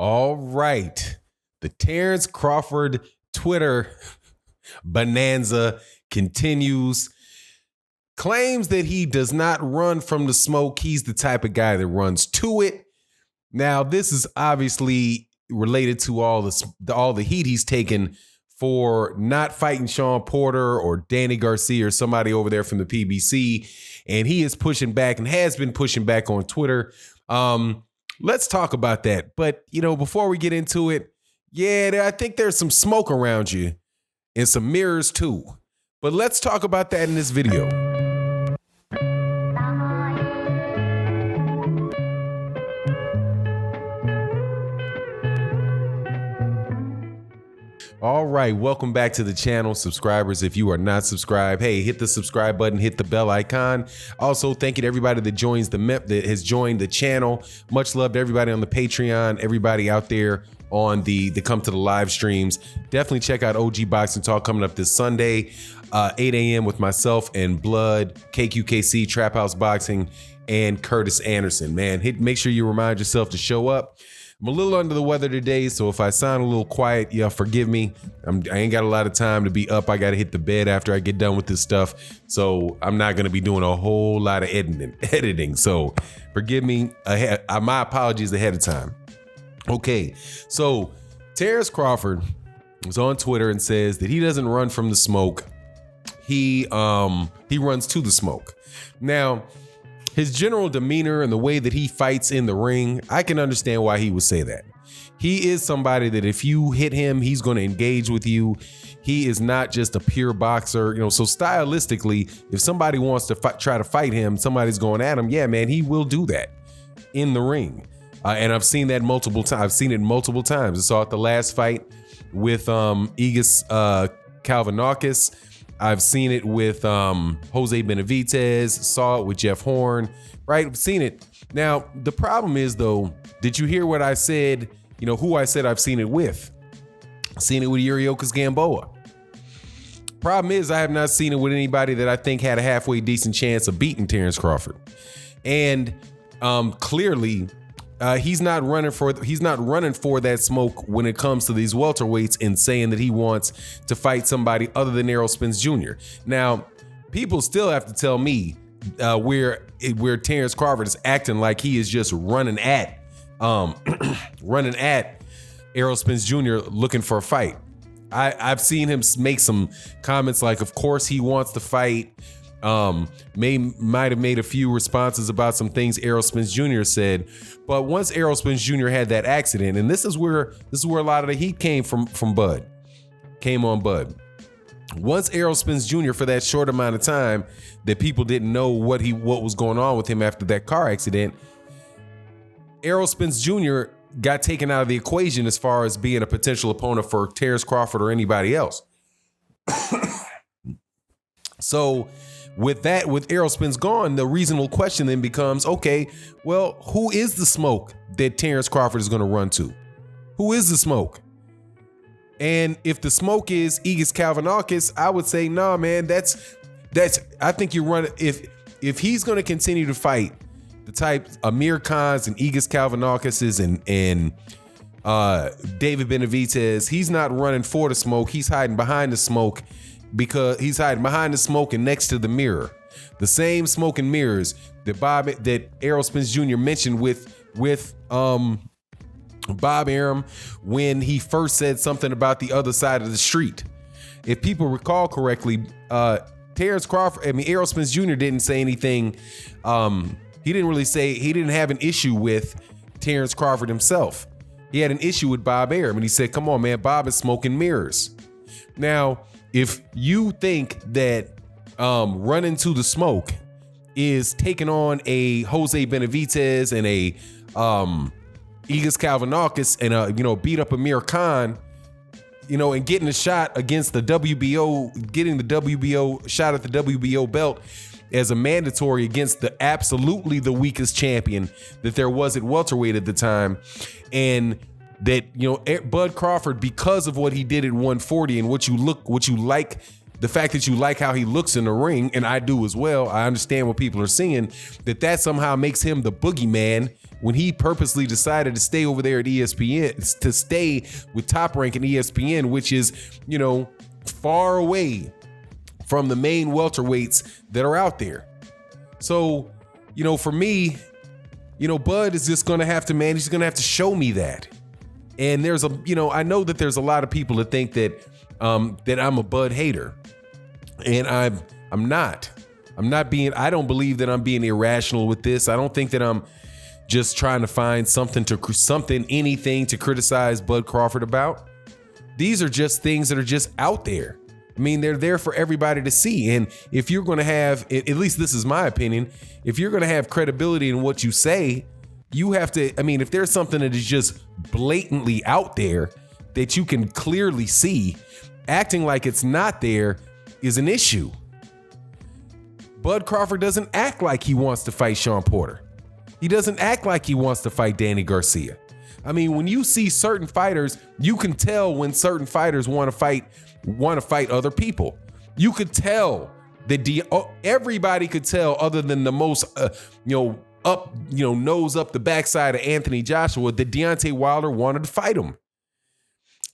All right. The Terence Crawford Twitter bonanza continues. Claims that he does not run from the smoke. He's the type of guy that runs to it. Now, this is obviously related to all the heat he's taken for not fighting Sean Porter or Danny Garcia or somebody over there from the PBC. And he is pushing back and has been pushing back on Twitter. Let's talk about that. But, before we get into it, I think there's some smoke around you and some mirrors too. But let's talk about that in this video. All right, welcome back to the channel, subscribers. If you are not subscribed, hey, hit the subscribe button, hit the bell icon. Also, thank you to everybody that has joined the channel. Much love to everybody on the Patreon, everybody out there on the come to the live streams. Definitely check out OG Boxing Talk coming up this Sunday, 8 a.m. with myself and Blood, KQKC, Trap House Boxing, and Curtis Anderson. Man, make sure you remind yourself to show up. I'm a little under the weather today, so if I sound a little quiet, forgive me. I ain't got a lot of time to be up. I got to hit the bed after I get done with this stuff, so I'm not going to be doing a whole lot of editing. So forgive me. My apologies ahead of time. Okay, so Terence Crawford was on Twitter and says that he doesn't run from the smoke. He runs to the smoke. Now, his general demeanor and the way that he fights in the ring, I can understand why he would say that. He is somebody that if you hit him, he's going to engage with you. He is not just a pure boxer. So stylistically, if somebody wants to try to fight him, somebody's going at him, yeah, man, he will do that in the ring. And I've seen that multiple times. I've seen it multiple times. I saw it the last fight with Igis Kalvanakis. I've seen it with Jose Benavidez, saw it with Jeff Horn, right? I've seen it. Now, the problem is, though, did you hear what I said? Who I said I've seen it with? Seen it with Yuriorkis Gamboa. Problem is, I have not seen it with anybody that I think had a halfway decent chance of beating Terence Crawford. And clearly, he's not running for that smoke when it comes to these welterweights and saying that he wants to fight somebody other than Errol Spence Jr. Now, people still have to tell me where Terence Crawford is acting like he is just running at Errol Spence Jr. looking for a fight. I've seen him make some comments like, of course he wants to fight. Might have made a few responses about some things Errol Spence Jr. said, but once Errol Spence Jr. had that accident, and this is where a lot of the heat came on Bud. Once Errol Spence Jr. for that short amount of time that people didn't know what was going on with him after that car accident, Errol Spence Jr. got taken out of the equation as far as being a potential opponent for Terence Crawford or anybody else. So with Errol Spence gone, the reasonable question then becomes, okay, well, who is the smoke that Terence Crawford is going to run to? Who is the smoke? And if the smoke is Igis Kalvanakis, I would say, nah, man, that's I think you run if he's going to continue to fight the type Amir Khan's and Igis Kalvanakises and David Benavidez, he's not running for the smoke. He's hiding behind the smoke. Because he's hiding behind the smoke and next to the mirror, the same smoke and mirrors that Errol Spence Jr. mentioned with Bob Arum when he first said something about the other side of the street. If people recall correctly, Errol Spence Jr. didn't say anything. He didn't have an issue with Terence Crawford himself. He had an issue with Bob Arum, and he said, "Come on, man, Bob is smoking mirrors." Now, if you think that running to the smoke is taking on a Jose Benavidez and a Igis Kalvanakis and beat up Amir Khan, and getting a shot against the WBO, getting the WBO shot at the WBO belt as a mandatory against absolutely the weakest champion that there was at welterweight at the time, and that Bud Crawford, because of what he did at 140 and what you like, the fact that you like how he looks in the ring, and I do as well. I understand what people are saying, that somehow makes him the boogeyman when he purposely decided to stay over there at ESPN, to stay with Top Rank and ESPN, which is, you know, far away from the main welterweights that are out there. So, you know, for me, you know, Bud is just going to have to, man, he's going to have to show me that. And there's a, you know, I know that there's a lot of people that think that that I'm a Bud hater, and I'm not. I don't believe that I'm being irrational with this. I don't think that I'm just trying to find anything to criticize Bud Crawford about. These are just things that are just out there. I mean, they're there for everybody to see. And if you're going to have, at least this is my opinion, if you're going to have credibility in what you say, you have to, I mean, if there's something that is just blatantly out there that you can clearly see, acting like it's not there is an issue. Bud Crawford doesn't act like he wants to fight Sean Porter. He doesn't act like he wants to fight Danny Garcia. I mean, when you see certain fighters, you can tell when certain fighters want to fight other people. You could tell that everybody could tell, other than the most, nose up the backside of Anthony Joshua, that Deontay Wilder wanted to fight him.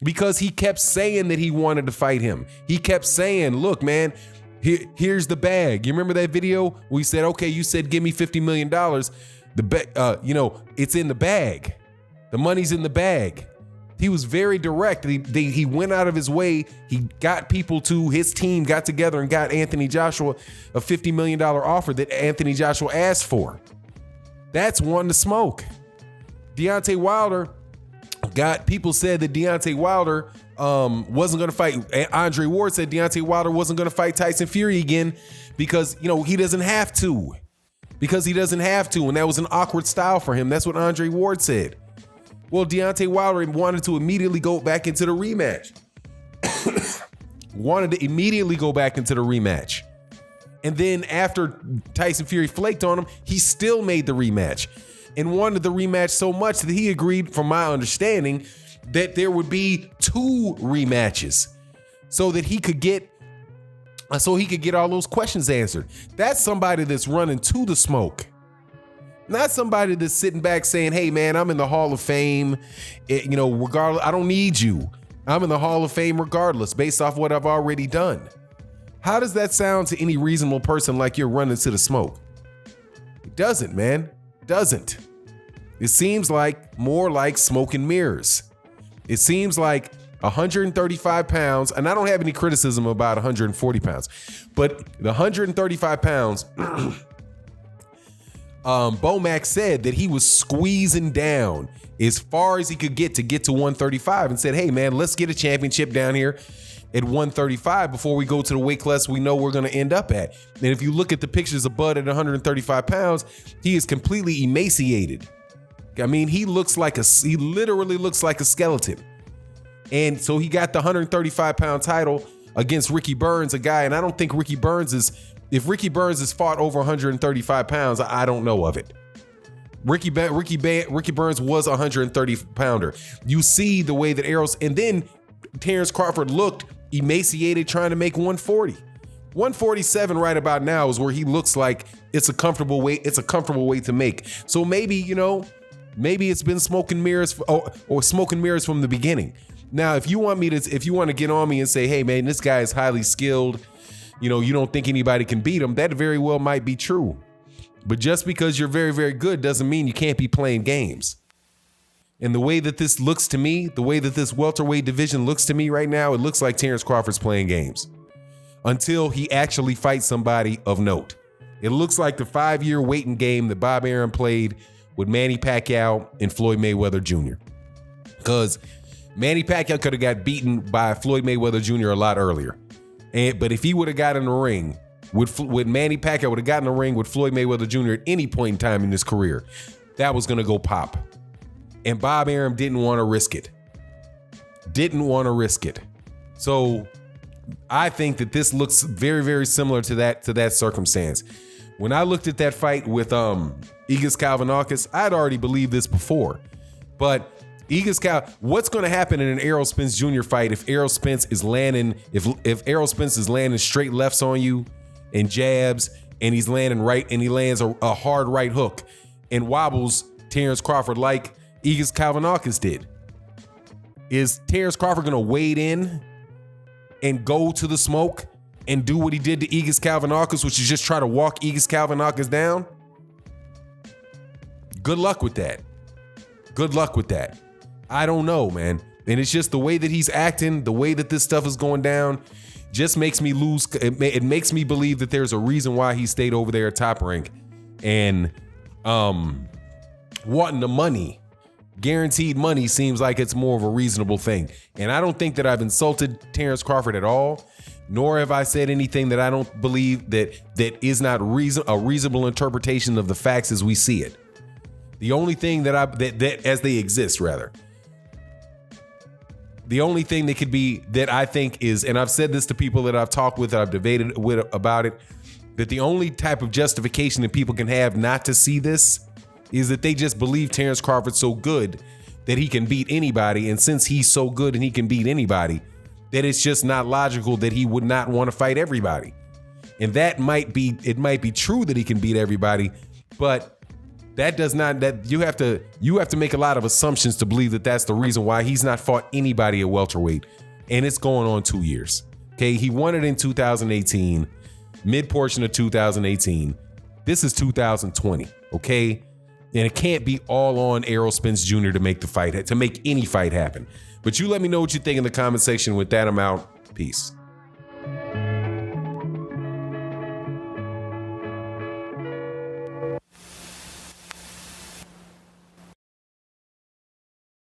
Because he kept saying that he wanted to fight him. He kept saying, look, man, here's the bag. You remember that video? We said, okay, you said, give me $50 million. It's in the bag. The money's in the bag. He was very direct. He went out of his way. He got people to his team, got together and got Anthony Joshua a $50 million offer that Anthony Joshua asked for. That's one to smoke. Deontay Wilder people said that Deontay Wilder wasn't going to fight. Andre Ward said Deontay Wilder wasn't going to fight Tyson Fury again because, he doesn't have to. Because he doesn't have to, and that was an awkward style for him. That's what Andre Ward said. Well, Deontay Wilder wanted to immediately go back into the rematch. And then after Tyson Fury flaked on him, he still made the rematch and wanted the rematch so much that he agreed, from my understanding, that there would be 2 rematches so that he could get all those questions answered. That's somebody that's running to the smoke. Not somebody that's sitting back saying, hey, man, I'm in the Hall of Fame. Regardless, I don't need you. I'm in the Hall of Fame regardless, based off what I've already done. How does that sound to any reasonable person like you're running to the smoke? It doesn't, man. It doesn't. It seems like more like smoke and mirrors. It seems like 135 pounds, and I don't have any criticism about 140 pounds, but the 135 pounds, Bomac said that he was squeezing down as far as he could get to 135 and said, hey, man, let's get a championship down here at 135 before we go to the weight class we know we're going to end up at. And if you look at the pictures of Bud at 135 pounds, he is completely emaciated. I mean, he literally looks like a skeleton. And so he got the 135 pound title against Ricky Burns, a guy, and I don't think Ricky Burns has fought over 135 pounds, I don't know of it. Ricky Burns was a 130 pounder. You see the way that and then Terence Crawford looked emaciated trying to make 140. 147 right about now is where he looks like it's a comfortable weight. It's a comfortable weight to make. So maybe it's been smoke and mirrors or smoke and mirrors from the beginning. Now, if you want to get on me and say, hey, man, this guy is highly skilled, you don't think anybody can beat him, that very well might be true. But just because you're very, very good doesn't mean you can't be playing games. And the way that this looks to me, the way that this welterweight division looks to me right now, it looks like Terence Crawford's playing games until he actually fights somebody of note. It looks like the 5-year waiting game that Bob Arum played with Manny Pacquiao and Floyd Mayweather Jr. Because Manny Pacquiao could have got beaten by Floyd Mayweather Jr. a lot earlier. But if he would have got in the ring with Manny Pacquiao would have gotten in the ring with Floyd Mayweather Jr. at any point in time in his career, that was going to go pop. And Bob Arum didn't want to risk it. So I think that this looks very, very similar to that circumstance. When I looked at that fight with Igis Kalvinakis, I'd already believed this before. But what's going to happen in an Errol Spence Jr. fight if Errol Spence is landing straight lefts on you and jabs, and he's landing right, and he lands a hard right hook and wobbles Terence Crawford like Igis Kalvinakis did. Is Terence Crawford going to wade in and go to the smoke and do what he did to Igis Kalvinakis, which is just try to walk Igis Kalvinakis down? Good luck with that. Good luck with that. I don't know, man. And it's just the way that he's acting, the way that this stuff is going down, just makes me lose. It makes me believe that there's a reason why he stayed over there at Top Rank. And wanting the money, guaranteed money, seems like it's more of a reasonable thing. And I don't think that I've insulted Terence Crawford at all, nor have I said anything that I don't believe that is not a reasonable interpretation of the facts as we see it. The only thing that as they exist, rather. The only thing that could be that I think is, and I've said this to people that I've talked with, I've debated with about it, that the only type of justification that people can have not to see this is that they just believe Terence Crawford's so good that he can beat anybody. And since he's so good and he can beat anybody, that it's just not logical that he would not want to fight everybody. And it might be true that he can beat everybody, but that does not, that you have to make a lot of assumptions to believe that that's the reason why he's not fought anybody at welterweight. And it's going on 2 years. Okay. He won it in 2018, mid portion of 2018. This is 2020. Okay. And it can't be all on Errol Spence Jr. to make any fight happen. But you let me know what you think in the comment section. With that, I'm out. Peace.